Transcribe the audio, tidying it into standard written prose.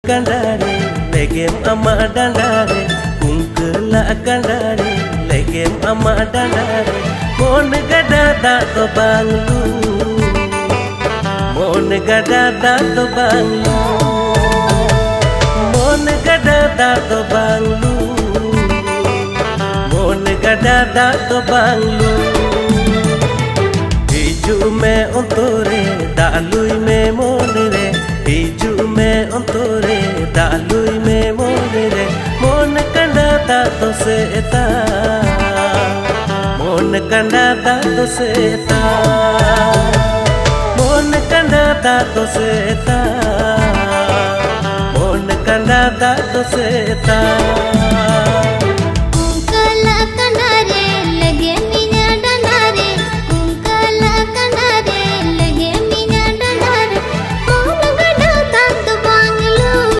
Kandare legem ama dandare kungkela kandare legem ama dandare mon gada da to banglu mon gada da to banglu mon gada da to banglu mon gada da to banglu hiju me ontore dalui me monire hiju me ontore dalui me monire mon kanda ta to seta mon kanda ta to seta mon kanda ta to seta mon kanda ta to seta